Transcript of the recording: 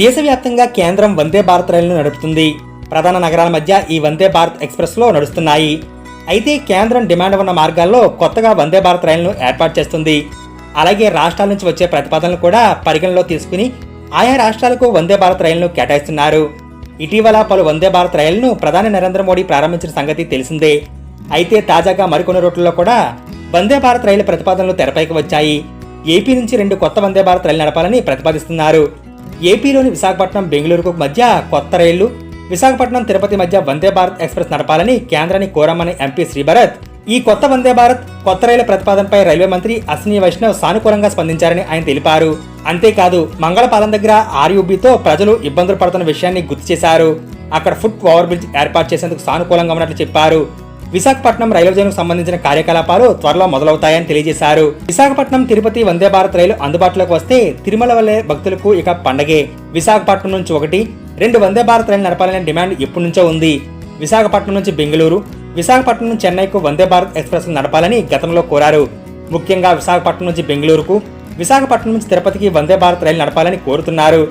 దేశవ్యాప్తంగా కేంద్రం వందే భారత్ రైలును నడుపుతుంది. ప్రధాన నగరాల మధ్య ఈ వందే భారత్ ఎక్స్ప్రెస్లో నడుస్తున్నాయి. అయితే కేంద్రం డిమాండ్ ఉన్న మార్గాల్లో కొత్తగా వందే భారత్ రైలును ఏర్పాటు చేస్తుంది. అలాగే రాష్ట్రాల నుంచి వచ్చే ప్రతిపాదనలు కూడా పరిగణలో తీసుకుని ఆయా రాష్ట్రాలకు వందే భారత్ రైలును కేటాయిస్తున్నారు. ఇటీవల పలు వందే భారత్ రైలును ప్రధాని నరేంద్ర మోడీ ప్రారంభించిన సంగతి తెలిసిందే. అయితే తాజాగా మరికొన్ని రూట్లలో కూడా వందే భారత్ రైలు ప్రతిపాదనలు తెరపైకి వచ్చాయి. ఏపీ నుంచి 2 కొత్త వందే భారత్ రైలు నడపాలని ప్రతిపాదిస్తున్నారు. ఏపీలోని విశాఖపట్నం బెంగళూరుకు మధ్య కొత్త రైళ్లు, విశాఖపట్నం తిరుపతి మధ్య వందే భారత్ ఎక్స్ప్రెస్ నడపాలని కేంద్రాన్ని కోరామని ఎంపీ శ్రీభరత్ ఈ కొత్త వందే భారత్ కొత్త రైలు ప్రతిపాదనపై రైల్వే మంత్రి అశ్విని వైష్ణవ్ సానుకూలంగా స్పందించారని ఆయన తెలిపారు. అంతేకాదు మంగళపాలెం దగ్గర ఆర్యూబీతో ప్రజలు ఇబ్బందులు పడుతున్న విషయాన్ని గుర్తు చేశారు. అక్కడ ఫుట్ ఓవర్ బ్రిడ్జ్ ఏర్పాటు చేసేందుకు సానుకూలంగా ఉన్నట్లు చెప్పారు. విశాఖపట్నం రైల్వే జోన్కు సంబంధించిన కార్యకలాపాలు త్వరలో మొదలవుతాయని తెలియజేశారు. విశాఖపట్నం తిరుపతి వందే భారత్ రైలు అందుబాటులోకి వస్తే తిరుమల వల్లే భక్తులకు ఇక పండగే. విశాఖపట్నం నుంచి 1-2 వందే భారత్ రైలు నడపాలనే డిమాండ్ ఎప్పటి నుంచో ఉంది. విశాఖపట్నం నుంచి బెంగళూరు, విశాఖపట్నం నుంచి చెన్నైకు వందే భారత్ ఎక్స్ప్రెస్ నడపాలని గతంలో కోరారు. ముఖ్యంగా విశాఖపట్నం నుంచి బెంగళూరుకు, విశాఖపట్నం నుంచి తిరుపతికి వందే భారత్ రైలు నడపాలని కోరుతున్నారు.